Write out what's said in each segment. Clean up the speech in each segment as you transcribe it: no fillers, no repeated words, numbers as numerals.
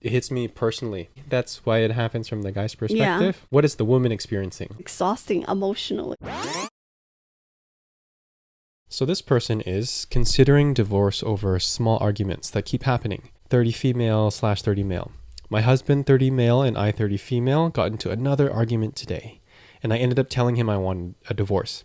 It hits me personally. That's why it happens from the guy's perspective. Yeah. What is the woman experiencing? Exhausting emotionally. So this person is considering divorce over small arguments that keep happening. 30 female/30 male. My husband, 30 male, and I, 30 female, got into another argument today, and I ended up telling him I wanted a divorce.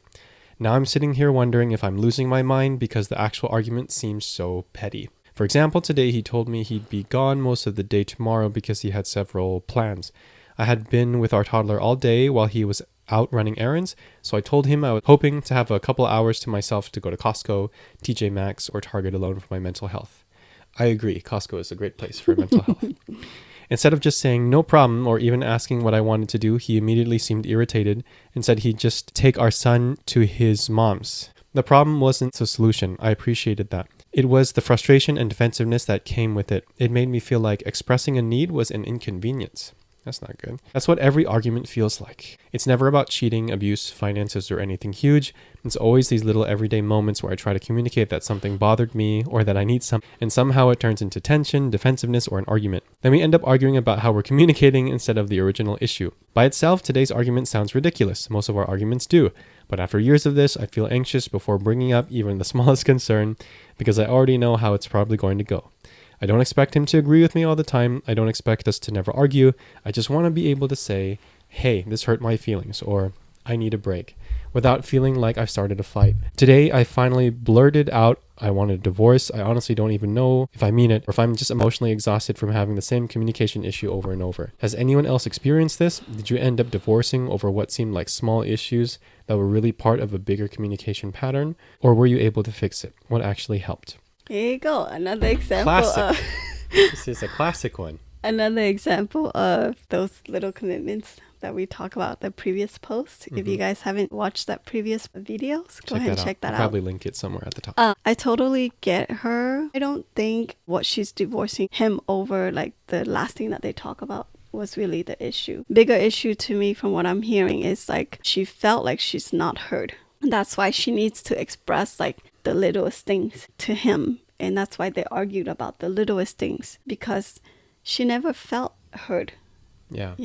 Now I'm sitting here wondering if I'm losing my mind because the actual argument seems so petty. For example, today he told me he'd be gone most of the day tomorrow because he had several plans. I had been with our toddler all day while he was out running errands, so I told him I was hoping to have a couple hours to myself to go to Costco, TJ Maxx, or Target alone for my mental health. I agree, Costco is a great place for mental health. Instead of just saying no problem or even asking what I wanted to do, he immediately seemed irritated and said he'd just take our son to his mom's. The problem wasn't the solution. I appreciated that. It was the frustration and defensiveness that came with it. It made me feel like expressing a need was an inconvenience. That's not good. That's what every argument feels like. It's never about cheating, abuse, finances, or anything huge. It's always these little everyday moments where I try to communicate that something bothered me or that I need something, and somehow it turns into tension, defensiveness, or an argument. Then we end up arguing about how we're communicating instead of the original issue. By itself, today's argument sounds ridiculous. Most of our arguments do. But after years of this, I feel anxious before bringing up even the smallest concern because I already know how it's probably going to go. I don't expect him to agree with me all the time. I don't expect us to never argue. I just want to be able to say, hey, this hurt my feelings, or I need a break, without feeling like I've started a fight. Today, I finally blurted out I want a divorce. I honestly don't even know if I mean it, or if I'm just emotionally exhausted from having the same communication issue over and over. Has anyone else experienced this? Did you end up divorcing over what seemed like small issues that were really part of a bigger communication pattern? Or were you able to fix it? What actually helped? Here you go. Another example. Classic. This is a classic one. Another example of those little commitments that we talk about the previous post. If you guys haven't watched that previous videos, go ahead and check that out. I'll probably link it somewhere at the top. I totally get her. I don't think what she's divorcing him over, like the last thing that they talk about, was really the issue. Bigger issue to me from what I'm hearing is like she felt like she's not heard. That's why she needs to express like the littlest things to him. And that's why they argued about the littlest things, because she never felt heard. Yeah.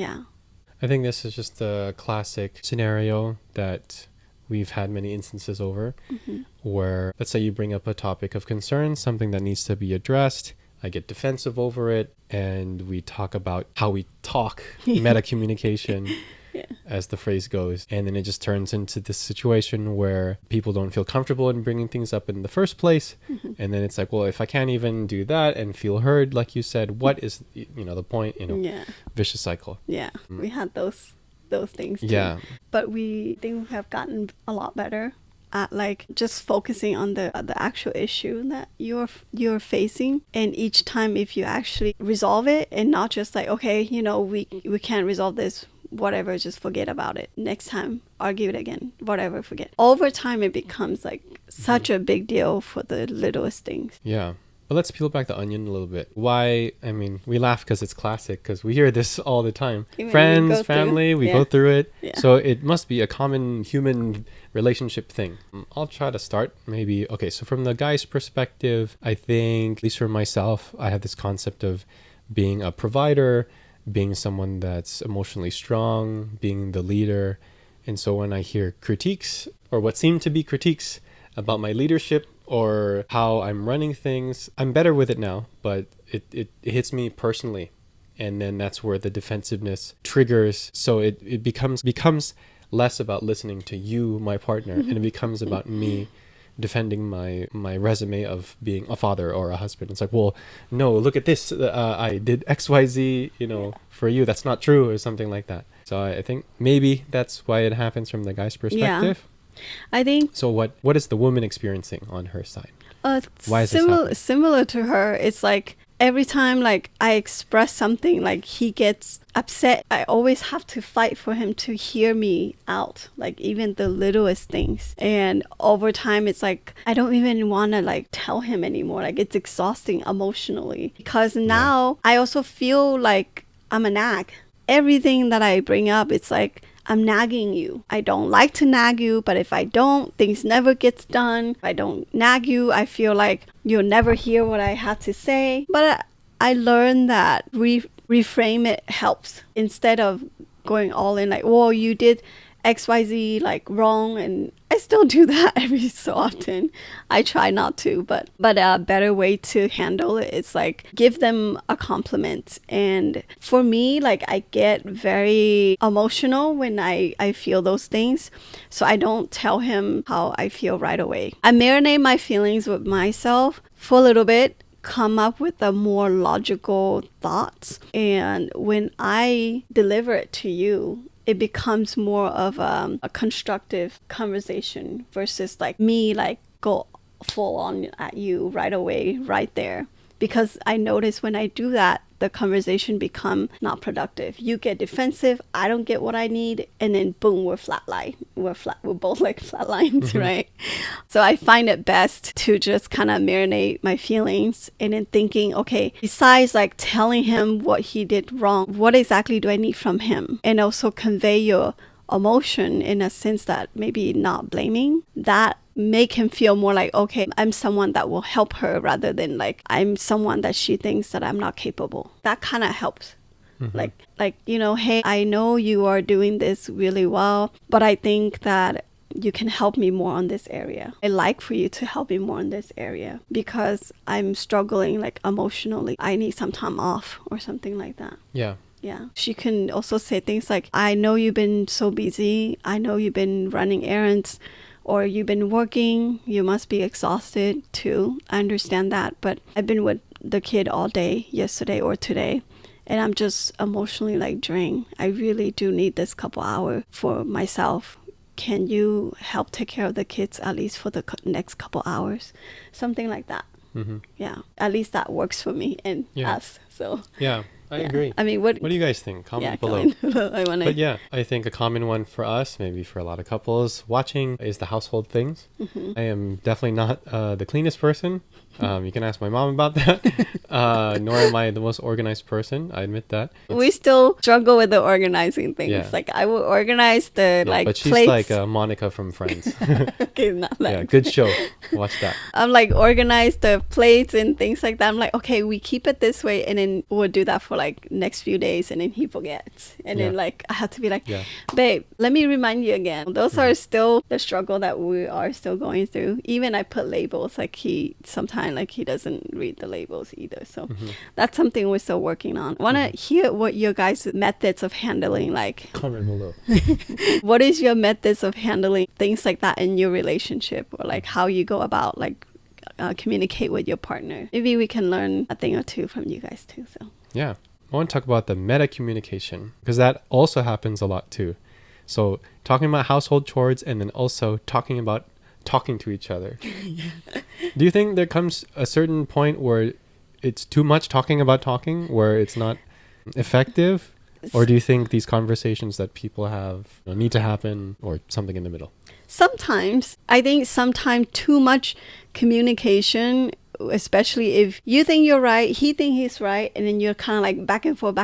I think this is just a classic scenario that we've had many instances over where, let's say you bring up a topic of concern, something that needs to be addressed. I get defensive over it, and we talk about how we talk, meta communication, as the phrase goes. And then it just turns into this situation where people don't feel comfortable in bringing things up in the first place. And then it's like, well, if I can't even do that and feel heard, like you said, what is, the point, vicious cycle. Yeah, we had those things too. Yeah. But we think we have gotten a lot better at like just focusing on the actual issue that you're facing, and each time if you actually resolve it and not just like, okay, we can't resolve this, whatever, just forget about it. Next time, argue it again, whatever, forget. Over time, it becomes like such a big deal for the littlest things. Yeah. But let's peel back the onion a little bit. Why? I mean, we laugh because it's classic, because we hear this all the time. Friends, family, we go through it. Yeah. So it must be a common human relationship thing. I'll try to start maybe. Okay, so from the guy's perspective, I think, at least for myself, I have this concept of being a provider, being someone that's emotionally strong, being the leader. And so when I hear critiques, or what seem to be critiques about my leadership or how I'm running things, I'm better with it now, but it hits me personally. And then that's where the defensiveness triggers. So it becomes less about listening to you, my partner, and it becomes about me defending my resume of being a father or a husband. It's like, well, no, look at this. I did XYZ, for you. That's not true, or something like that. So I think maybe that's why it happens from the guy's perspective. Yeah. I think. So what is the woman experiencing on her side? Why is this similar to her? It's like every time like I express something, like he gets upset, I always have to fight for him to hear me out, like even the littlest things. And over time, it's like I don't even want to like tell him anymore. Like it's exhausting emotionally, because now I also feel like I'm a nag. Everything that I bring up, it's like I'm nagging you. I don't like to nag you, but if I don't, things never gets done. If I don't nag you, I feel like you'll never hear what I have to say. But I learned that reframe it helps instead of going all in like, well, you did XYZ like wrong, and I still do that every so often. I try not to, but a better way to handle it is like give them a compliment. And for me, like I get very emotional when I feel those things, so I don't tell him how I feel right away. I marinate my feelings with myself for a little bit, come up with a more logical thoughts, and when I deliver it to you, it becomes more of a constructive conversation versus like me like go full on at you right away right there. Because I notice when I do that, the conversation become not productive. You get defensive, I don't get what I need, and then boom, we're flatline. We're both like flat lines, right? So I find it best to just kind of marinate my feelings and then thinking, okay, besides like telling him what he did wrong, what exactly do I need from him? And also convey your emotion in a sense that maybe not blaming, that make him feel more like, okay, I'm someone that will help her rather than like I'm someone that she thinks that I'm not capable. That kind of helps. Like, you know, hey, I know you are doing this really well, but I think that you can help me more on this area. I like for you to help me more in this area because I'm struggling like emotionally. I need some time off or something like that. Yeah. Yeah. She can also say things like, I know you've been so busy. I know you've been running errands or you've been working. You must be exhausted too. I understand that. But I've been with the kid all day yesterday or today, and I'm just emotionally like drained. I really do need this couple hours for myself. Can you help take care of the kids at least for the next couple hours? Something like that. Yeah. At least that works for me and us. So yeah. I agree. I mean, what do you guys think? Comment below. But yeah, I think a common one for us, maybe for a lot of couples watching, is the household things. I am definitely not the cleanest person. You can ask my mom about that. Nor am I the most organized person. I admit that. We still struggle with the organizing things. Yeah. Like I will organize the like but she's plates. like Monica from Friends. Okay, not that. Yeah, good show. Watch that. I'm like organize the plates and things like that. I'm like, okay, we keep it this way, and then we'll do that for like next few days, and then he forgets, and then like I have to be like, babe, let me remind you again. Those are still the struggle that we are still going through. Even I put labels, like he sometimes like he doesn't read the labels either. So that's something we're still working on. Want to hear what your guys' methods of handling, like Comment below. what is your methods of handling things like that in your relationship, or like how you go about like communicate with your partner. Maybe we can learn a thing or two from you guys too. So yeah, I want to talk about the meta communication, because that also happens a lot too. So talking about household chores and then also talking about talking to each other. Do you think there comes a certain point where it's too much talking about talking, where it's not effective? Or do you think these conversations that people have need to happen, or something in the middle? Sometimes, I think sometimes too much communication, especially if you think you're right, he think he's right, and then you're kind of like back and forth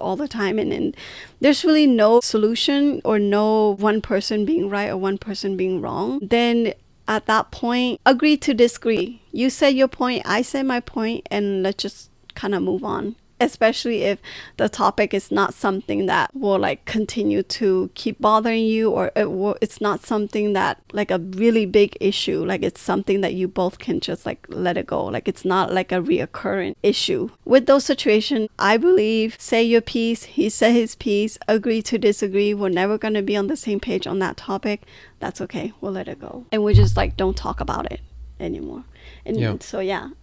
all the time, and then there's really no solution or no one person being right or one person being wrong. Then at that point, agree to disagree. You said your point, I said my point, and let's just kind of move on. Especially if the topic is not something that will like continue to keep bothering you, or it's not something that like a really big issue, like it's something that you both can just like let it go, like it's not like a reoccurring issue. With those situations, I believe say your piece, he said his piece, agree to disagree, we're never going to be on the same page on that topic. That's okay, we'll let it go, and we just like don't talk about it anymore. And so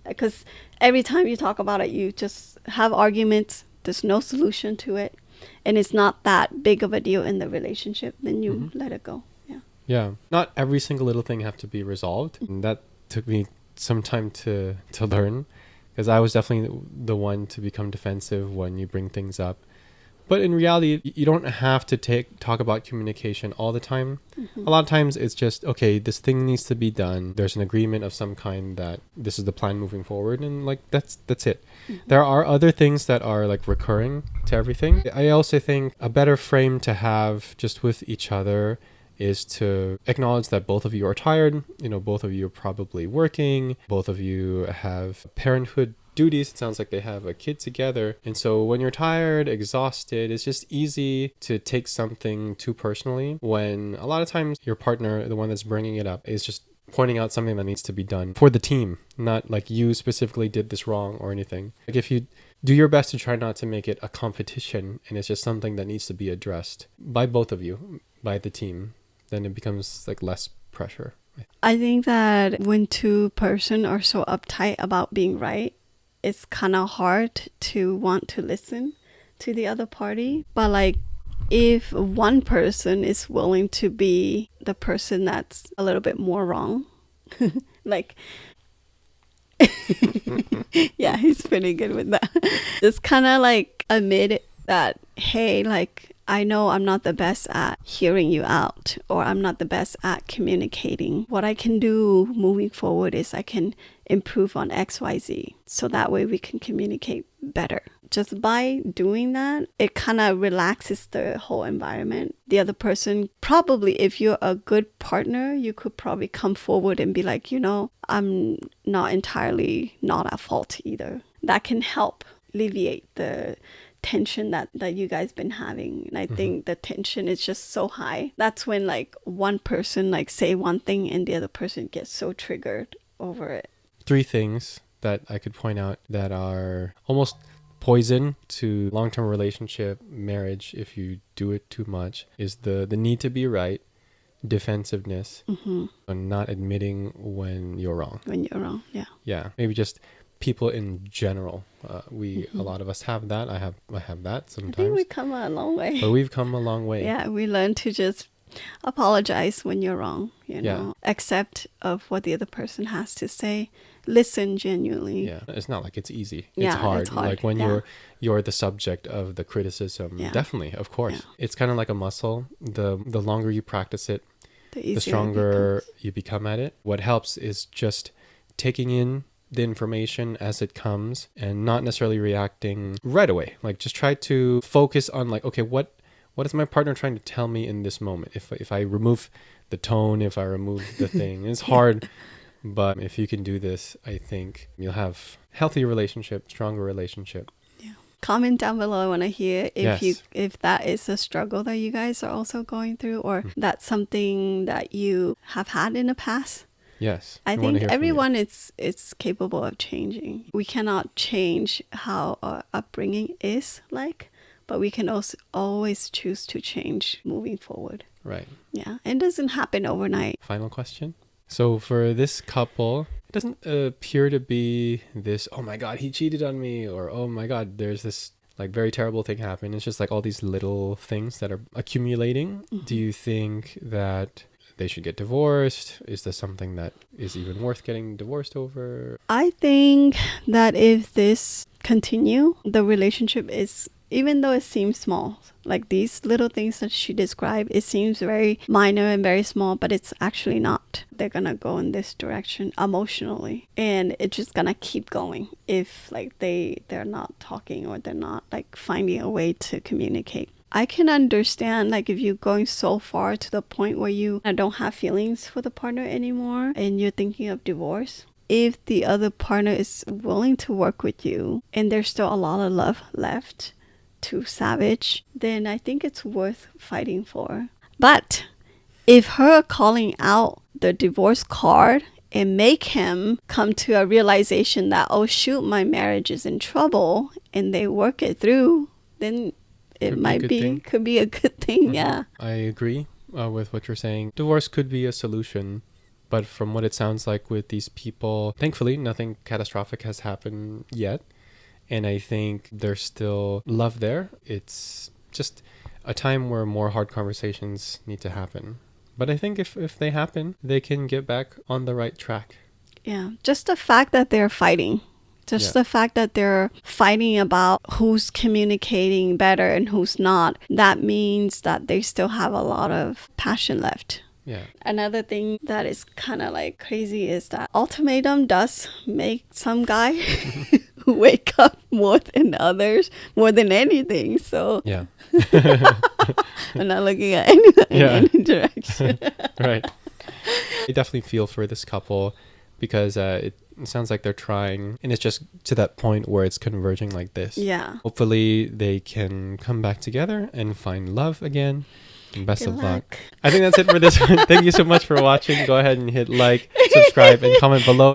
because every time you talk about it, you just have arguments, there's no solution to it, and it's not that big of a deal in the relationship, then you let it go. Not every single little thing have to be resolved, and that took me some time to learn, because I was definitely the one to become defensive when you bring things up. But in reality, you don't have to talk about communication all the time. A lot of times it's just, okay, this thing needs to be done. There's an agreement of some kind that this is the plan moving forward, and like that's it. There are other things that are like recurring to everything. I also think a better frame to have just with each other is to acknowledge that both of you are tired. Both of you are probably working. Both of you have parenthood duties. It sounds like they have a kid together. And so when you're tired, exhausted, it's just easy to take something too personally when a lot of times your partner, the one that's bringing it up, is just pointing out something that needs to be done for the team, not like you specifically did this wrong or anything. Like if you do your best to try not to make it a competition and it's just something that needs to be addressed by both of you, by the team, then it becomes like less pressure. I think that when two person are so uptight about being right, it's kind of hard to want to listen to the other party. But like if one person is willing to be the person that's a little bit more wrong, like yeah, he's pretty good with that. It's kind of like admit that, hey, like I know I'm not the best at hearing you out, or I'm not the best at communicating. What I can do moving forward is I can improve on XYZ, so that way we can communicate better. Just by doing that, it kind of relaxes the whole environment. The other person, probably if you're a good partner, you could probably come forward and be like, you know, I'm not entirely not at fault either. That can help alleviate the tension that you guys been having. And I think the tension is just so high. That's when like one person like say one thing and the other person gets so triggered over it. 3 things that I could point out that are almost poison to long-term relationship, marriage, if you do it too much, is the need to be right, defensiveness, and not admitting when you're wrong. When you're wrong, yeah. Yeah, maybe just people in general. A lot of us have that. I have that sometimes. I think we come a long way. But we've come a long way. Yeah, we learn to just apologize when you're wrong, you know, accept of what the other person has to say, listen genuinely. Yeah, it's not like it's easy. Yeah, it's hard. it's hard. Like when you're the subject of the criticism. Yeah. Definitely, of course. Yeah. It's kind of like a muscle. The longer you practice it, the stronger you become at it. What helps is just taking in the information as it comes and not necessarily reacting right away. Like just try to focus on like, okay, what is my partner trying to tell me in this moment? If I remove the tone, if I remove the thing, it's hard. But if you can do this, I think you'll have healthy relationship, stronger relationship. Yeah. Comment down below. I want to hear if that is a struggle that you guys are also going through, or that's something that you have had in the past. Yes. I think everyone is capable of changing. We cannot change how our upbringing is like, but we can also always choose to change moving forward. Right. Yeah. It doesn't happen overnight. Final question. So for this couple, it doesn't appear to be this, oh my God, he cheated on me, or oh my God, there's this like very terrible thing happened. It's just like all these little things that are accumulating. Do you think that they should get divorced? Is this something that is even worth getting divorced over? I think that if this continue, the relationship is, even though it seems small, like these little things that she described, it seems very minor and very small, but it's actually not. They're gonna go in this direction emotionally, and it's just gonna keep going if like they're not talking, or they're not like finding a way to communicate. I can understand like if you're going so far to the point where you don't have feelings for the partner anymore and you're thinking of divorce. If the other partner is willing to work with you and there's still a lot of love left to salvage, then I think it's worth fighting for. But if her calling out the divorce card and make him come to a realization that, oh shoot, my marriage is in trouble, and they work it through, then it could be a good thing. Yeah, I agree with what you're saying. Divorce could be a solution, but from what it sounds like with these people, thankfully nothing catastrophic has happened yet, and I think there's still love there. It's just a time where more hard conversations need to happen, but I think if they happen, they can get back on the right track. Yeah, just the fact that they're fighting. The fact that they're fighting about who's communicating better and who's not, that means that they still have a lot of passion left. Yeah. Another thing that is kind of like crazy is that ultimatum does make some guy wake up more than others, more than anything. So yeah. I'm not looking at any direction. Right. I definitely feel for this couple, because it sounds like they're trying, and it's just to that point where it's converging like this. Yeah. Hopefully they can come back together and find love again. And best Good of luck. luck. I think that's it for this one. Thank you so much for watching. Go ahead and hit like, subscribe, and comment below.